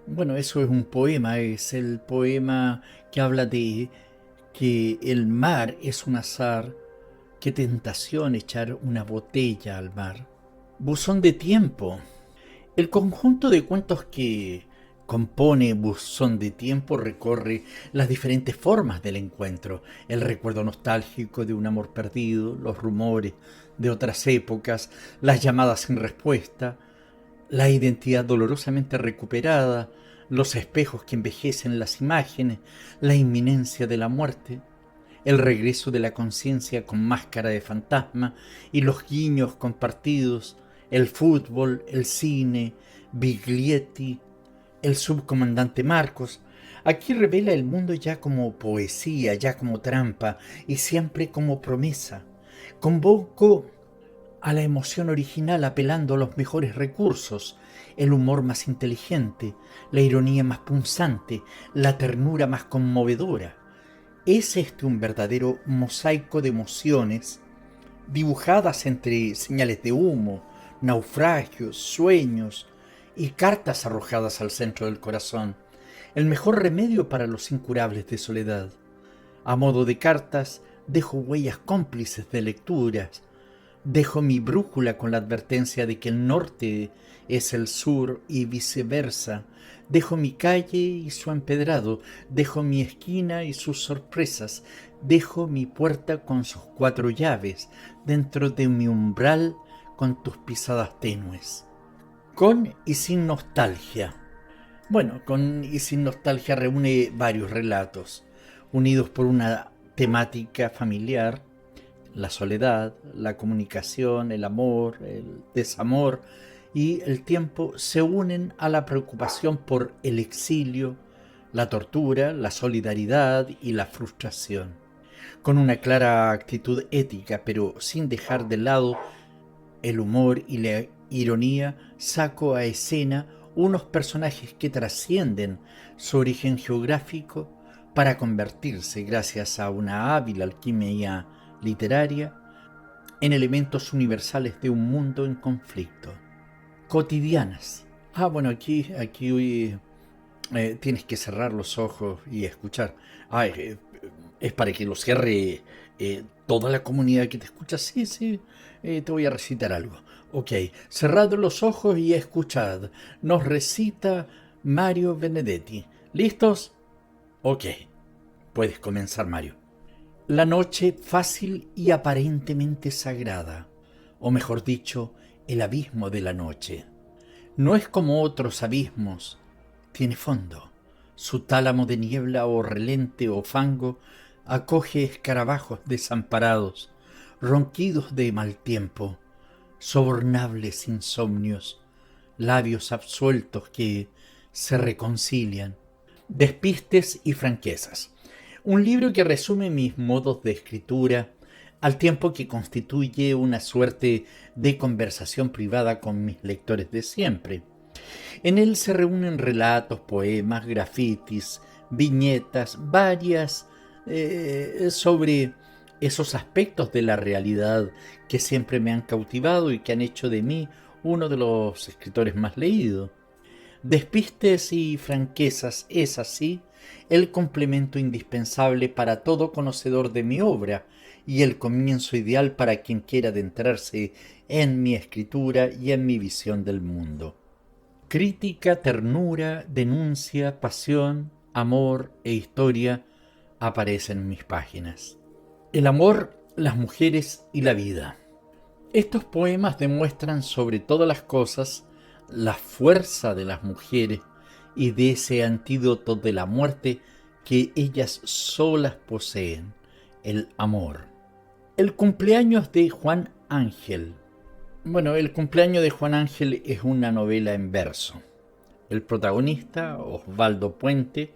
Bueno, eso es un poema, es el poema que habla de que el mar es un azar. Qué tentación echar una botella al mar. Buzón de tiempo. El conjunto de cuentos que compone Buzón de tiempo recorre las diferentes formas del encuentro, el recuerdo nostálgico de un amor perdido, los rumores de otras épocas, las llamadas sin respuesta, la identidad dolorosamente recuperada, los espejos que envejecen las imágenes, la inminencia de la muerte, el regreso de la conciencia con máscara de fantasma y los guiños compartidos, el fútbol, el cine, Biglietti, el subcomandante Marcos. Aquí revela el mundo ya como poesía, ya como trampa y siempre como promesa. Convoco a la emoción original apelando a los mejores recursos, el humor más inteligente, la ironía más punzante, la ternura más conmovedora. Es este un verdadero mosaico de emociones dibujadas entre señales de humo, naufragios, sueños y cartas arrojadas al centro del corazón, el mejor remedio para los incurables de soledad. A modo de cartas, dejo huellas cómplices de lecturas, dejo mi brújula con la advertencia de que el norte es el sur y viceversa, dejo mi calle y su empedrado, dejo mi esquina y sus sorpresas, dejo mi puerta con sus 4 llaves, dentro de mi umbral con tus pisadas tenues. Con y sin nostalgia. Bueno, Con y sin nostalgia reúne varios relatos, unidos por una temática familiar: la soledad, la comunicación, el amor, el desamor y el tiempo se unen a la preocupación por el exilio, la tortura, la solidaridad y la frustración, con una clara actitud ética, pero sin dejar de lado el humor y la ironía. Saco a escena unos personajes que trascienden su origen geográfico para convertirse, gracias a una hábil alquimia literaria, en elementos universales de un mundo en conflicto. Cotidianas. Bueno, aquí tienes que cerrar los ojos y escuchar. Es para que lo cierre toda la comunidad que te escucha. Sí, sí, te voy a recitar algo. Ok, cerrad los ojos y escuchad. Nos recita Mario Benedetti. ¿Listos? Ok, puedes comenzar, Mario. La noche fácil y aparentemente sagrada, o mejor dicho, el abismo de la noche. No es como otros abismos, tiene fondo. Su tálamo de niebla o relente o fango acoge escarabajos desamparados, ronquidos de mal tiempo, sobornables insomnios, labios absueltos que se reconcilian, despistes y franquezas. Un libro que resume mis modos de escritura, al tiempo que constituye una suerte de conversación privada con mis lectores de siempre. En él se reúnen relatos, poemas, grafitis, viñetas, varias sobre esos aspectos de la realidad que siempre me han cautivado y que han hecho de mí uno de los escritores más leídos. Despistes y franquezas es así el complemento indispensable para todo conocedor de mi obra y el comienzo ideal para quien quiera adentrarse en mi escritura y en mi visión del mundo. Crítica, ternura, denuncia, pasión, amor e historia aparecen en mis páginas. El amor, las mujeres y la vida. Estos poemas demuestran sobre todas las cosas la fuerza de las mujeres y de ese antídoto de la muerte que ellas solas poseen, el amor. El cumpleaños de Juan Ángel. El cumpleaños de Juan Ángel es una novela en verso. El protagonista, Osvaldo Puente,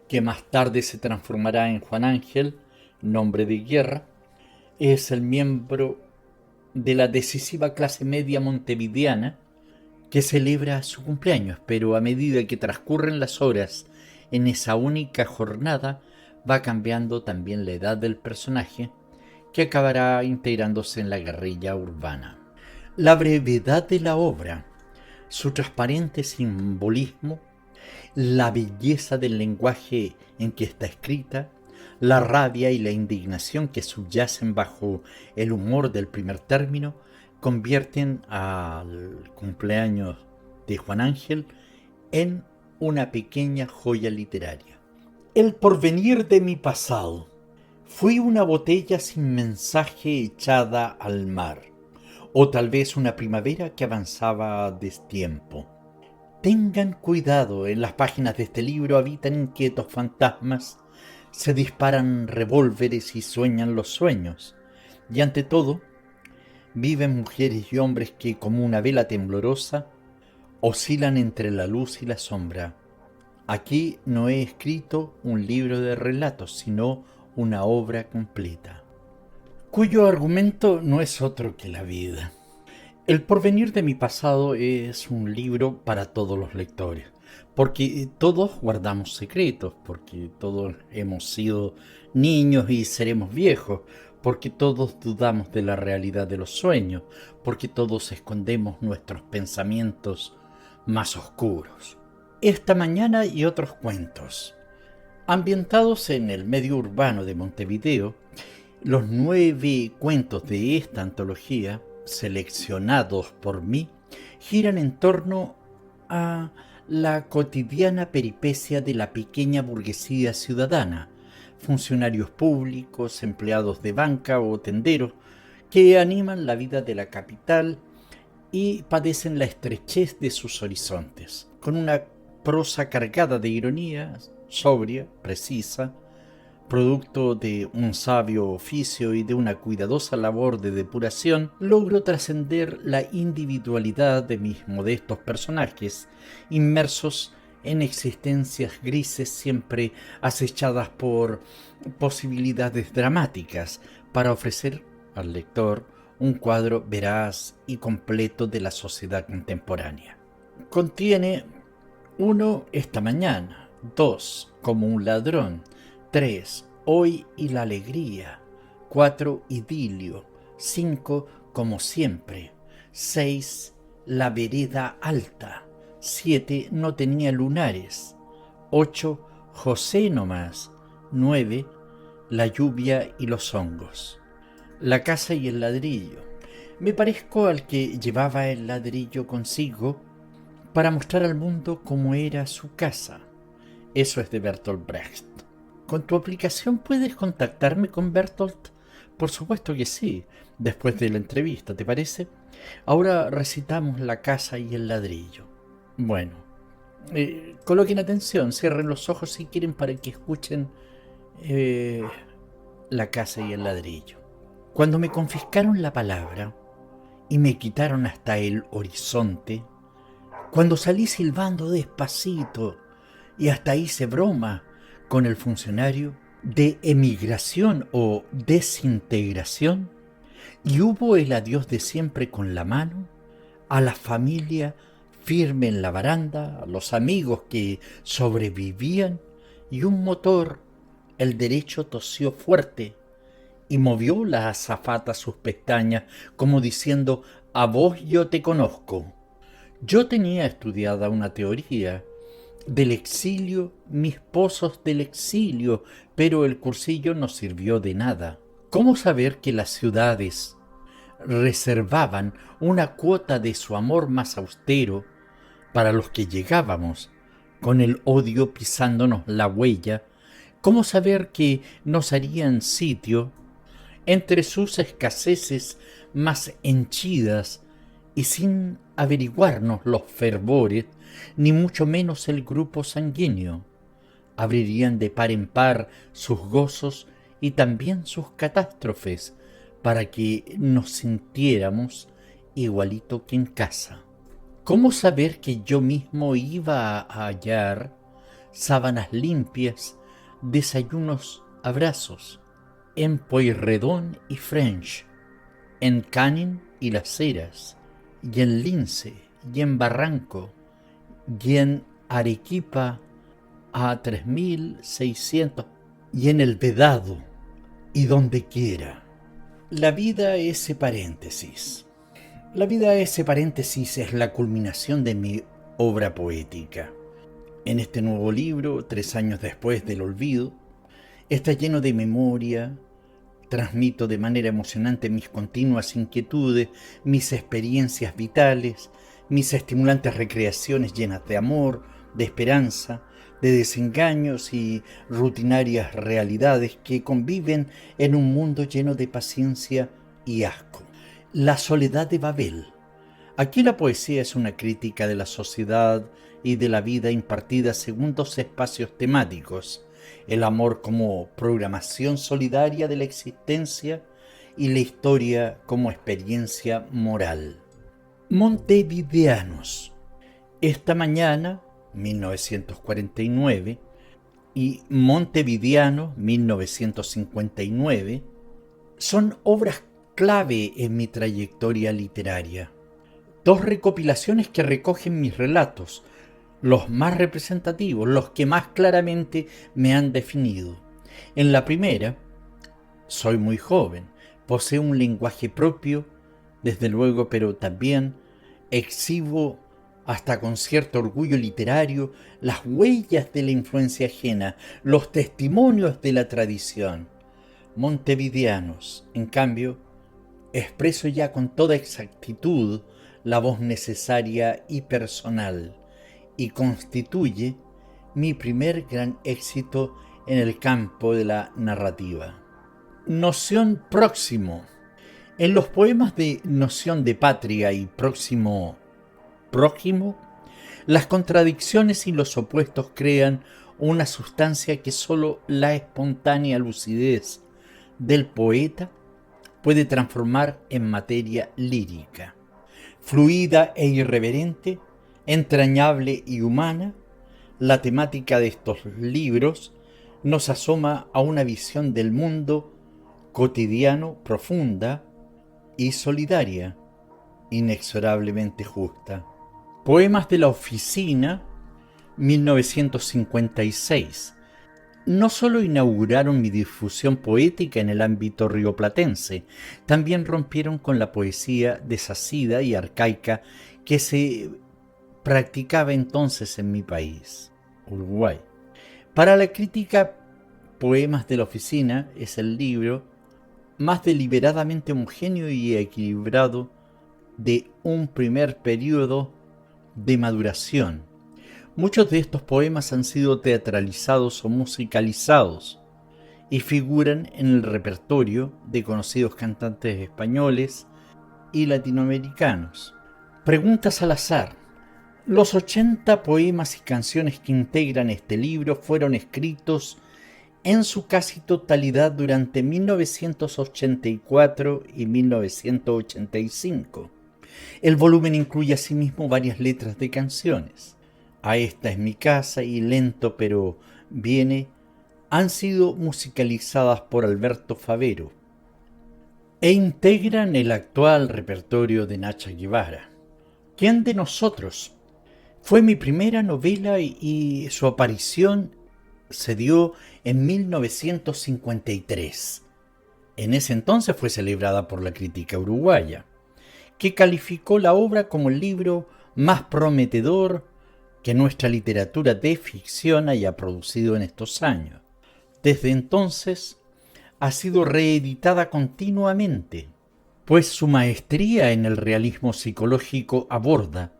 que más tarde se transformará en Juan Ángel, nombre de guerra, es el miembro de la decisiva clase media montevideana que celebra su cumpleaños, pero a medida que transcurren las horas en esa única jornada, va cambiando también la edad del personaje, que acabará integrándose en la guerrilla urbana. La brevedad de la obra, su transparente simbolismo, la belleza del lenguaje en que está escrita, la rabia y la indignación que subyacen bajo el humor del primer término, convierten al cumpleaños de Juan Ángel en una pequeña joya literaria. El porvenir de mi pasado. Fui una botella sin mensaje echada al mar, o tal vez una primavera que avanzaba a destiempo. Tengan cuidado, en las páginas de este libro habitan inquietos fantasmas, se disparan revólveres y sueñan los sueños, y ante todo, viven mujeres y hombres que, como una vela temblorosa, oscilan entre la luz y la sombra, Aquí no he escrito un libro de relatos, sino una obra completa, cuyo argumento no es otro que la vida. El porvenir de mi pasado es un libro para todos los lectores, porque todos guardamos secretos, porque todos hemos sido niños y seremos viejos, porque todos dudamos de la realidad de los sueños, porque todos escondemos nuestros pensamientos más oscuros. Esta mañana y otros cuentos. Ambientados en el medio urbano de Montevideo, los 9 cuentos de esta antología, seleccionados por mí, giran en torno a la cotidiana peripecia de la pequeña burguesía ciudadana, funcionarios públicos, empleados de banca o tenderos, que animan la vida de la capital y padecen la estrechez de sus horizontes, con una prosa cargada de ironía, sobria, precisa, producto de un sabio oficio y de una cuidadosa labor de depuración, logro trascender la individualidad de mis modestos personajes, inmersos en existencias grises siempre acechadas por posibilidades dramáticas, para ofrecer al lector un cuadro veraz y completo de la sociedad contemporánea. Contiene 1. Esta mañana. 2. Como un ladrón. 3. Hoy y la alegría. 4. Idilio. 5. Como siempre. 6. La vereda alta. 7. No tenía lunares. 8. José nomás. 9. La lluvia y los hongos. La casa y el ladrillo. Me parezco al que llevaba el ladrillo consigo para mostrar al mundo cómo era su casa. Eso es de Bertolt Brecht. ¿Con tu aplicación puedes contactarme con Bertolt? Por supuesto que sí, después de la entrevista, ¿te parece? Ahora recitamos la casa y el ladrillo. Bueno, coloquen atención, cierren los ojos si quieren para que escuchen la casa y el ladrillo. Cuando me confiscaron la palabra y me quitaron hasta el horizonte, cuando salí silbando despacito y hasta hice broma con el funcionario de emigración o desintegración, y hubo el adiós de siempre con la mano, a la familia firme en la baranda, a los amigos que sobrevivían, y un motor, el derecho, tosió fuerte y movió la azafata sus pestañas como diciendo: a vos yo te conozco. Yo tenía estudiada una teoría del exilio, mis pozos del exilio, pero el cursillo no sirvió de nada. ¿Cómo saber que las ciudades reservaban una cuota de su amor más austero para los que llegábamos, con el odio pisándonos la huella? ¿Cómo saber que nos harían sitio entre sus escaseces más henchidas y sin averiguarnos los fervores, ni mucho menos el grupo sanguíneo? Abrirían de par en par sus gozos y también sus catástrofes, para que nos sintiéramos igualito que en casa. ¿Cómo saber que yo mismo iba a hallar sábanas limpias, desayunos, abrazos, en Pueyrredón y French, en Canning y Las Heras, y en Lince, y en Barranco, y en Arequipa a 3600, y en el Vedado, y donde quiera? La vida ese paréntesis. La vida ese paréntesis es la culminación de mi obra poética. En este nuevo libro, 3 años después del olvido, está lleno de memoria. Transmito de manera emocionante mis continuas inquietudes, mis experiencias vitales, mis estimulantes recreaciones llenas de amor, de esperanza, de desengaños y rutinarias realidades que conviven en un mundo lleno de paciencia y asco. La soledad de Babel. Aquí la poesía es una crítica de la sociedad y de la vida impartida según 2 espacios temáticos: el amor como programación solidaria de la existencia y la historia como experiencia moral. Montevideanos. Esta mañana 1949, y Montevideano, 1959, son obras clave en mi trayectoria literaria. Dos recopilaciones que recogen mis relatos, los más representativos, los que más claramente me han definido. En la primera, soy muy joven, poseo un lenguaje propio, desde luego, pero también exhibo hasta con cierto orgullo literario las huellas de la influencia ajena, los testimonios de la tradición. Montevideanos, en cambio, expreso ya con toda exactitud la voz necesaria y personal, y constituye mi primer gran éxito en el campo de la narrativa. Noción próximo. En los poemas de Noción de Patria y Próximo Prójimo, las contradicciones y los opuestos crean una sustancia que sólo la espontánea lucidez del poeta puede transformar en materia lírica. Fluida e irreverente, entrañable y humana, la temática de estos libros nos asoma a una visión del mundo cotidiano profunda y solidaria, inexorablemente justa. Poemas de la Oficina, 1956. No solo inauguraron mi difusión poética en el ámbito rioplatense, también rompieron con la poesía desasida y arcaica que se practicaba entonces en mi país, Uruguay. Para la crítica, Poemas de la Oficina es el libro más deliberadamente homogéneo y equilibrado de un primer periodo de maduración. Muchos de estos poemas han sido teatralizados o musicalizados y figuran en el repertorio de conocidos cantantes españoles y latinoamericanos. Preguntas al azar. Los 80 poemas y canciones que integran este libro fueron escritos en su casi totalidad durante 1984 y 1985. El volumen incluye asimismo varias letras de canciones. A esta es mi casa y Lento pero viene han sido musicalizadas por Alberto Favero e integran el actual repertorio de Nacha Guevara. ¿Quién de nosotros? Fue mi primera novela y su aparición se dio en 1953. En ese entonces fue celebrada por la crítica uruguaya, que calificó la obra como el libro más prometedor que nuestra literatura de ficción haya producido en estos años. Desde entonces ha sido reeditada continuamente, pues su maestría en el realismo psicológico aborda,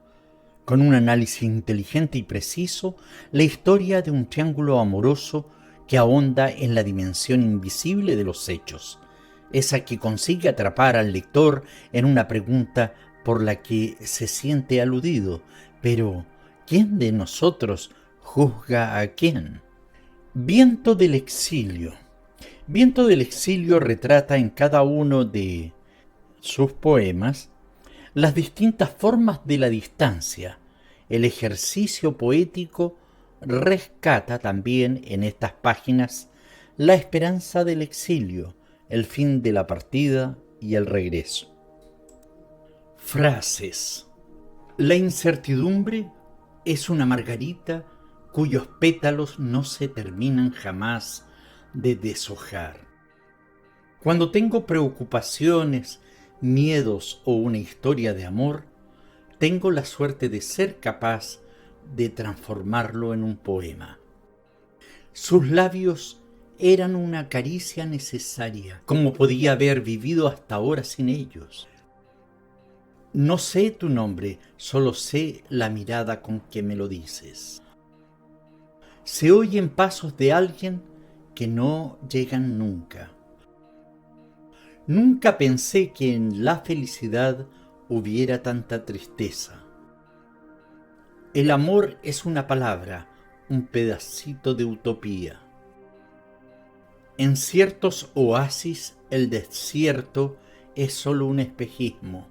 con un análisis inteligente y preciso, la historia de un triángulo amoroso que ahonda en la dimensión invisible de los hechos, esa que consigue atrapar al lector en una pregunta por la que se siente aludido. Pero, ¿quién de nosotros juzga a quién? Viento del exilio. Viento del exilio retrata en cada uno de sus poemas las distintas formas de la distancia. El ejercicio poético rescata también en estas páginas la esperanza del exilio, el fin de la partida y el regreso. Frases. La incertidumbre es una margarita cuyos pétalos no se terminan jamás de deshojar. Cuando tengo preocupaciones, miedos o una historia de amor, tengo la suerte de ser capaz de transformarlo en un poema. Sus labios eran una caricia necesaria. ¿Cómo podía haber vivido hasta ahora sin ellos? No sé tu nombre, solo sé la mirada con que me lo dices. Se oyen pasos de alguien que no llegan nunca. Nunca pensé que en la felicidad hubiera tanta tristeza. El amor es una palabra, un pedacito de utopía. En ciertos oasis el desierto es solo un espejismo.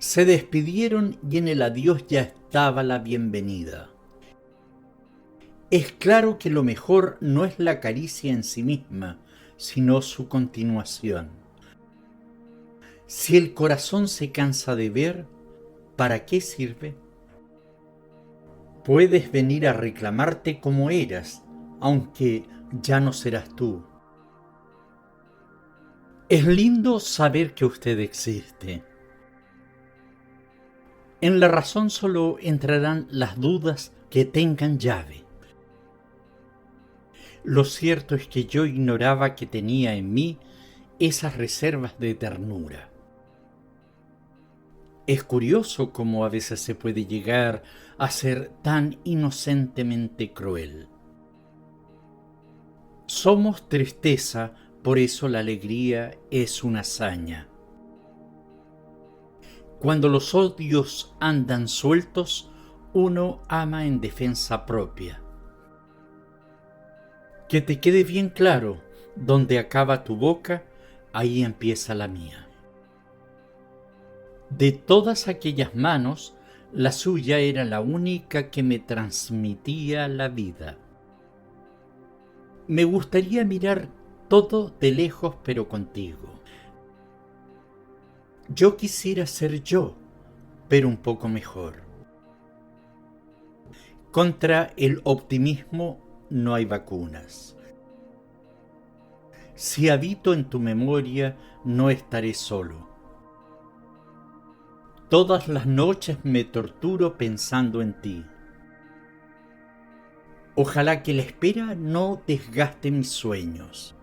Se despidieron y en el adiós ya estaba la bienvenida. Es claro que lo mejor no es la caricia en sí misma, sino su continuación. Si el corazón se cansa de ver, ¿para qué sirve? Puedes venir a reclamarte como eras, aunque ya no serás tú. Es lindo saber que usted existe. En la razón solo entrarán las dudas que tengan llave. Lo cierto es que yo ignoraba que tenía en mí esas reservas de ternura. Es curioso cómo a veces se puede llegar a ser tan inocentemente cruel. Somos tristeza, por eso la alegría es una hazaña. Cuando los odios andan sueltos, uno ama en defensa propia. Que te quede bien claro, donde acaba tu boca, ahí empieza la mía. De todas aquellas manos, la suya era la única que me transmitía la vida. Me gustaría mirar todo de lejos, pero contigo. Yo quisiera ser yo, pero un poco mejor. Contra el optimismo no hay vacunas. Si habito en tu memoria, no estaré solo. Todas las noches me torturo pensando en ti. Ojalá que la espera no desgaste mis sueños.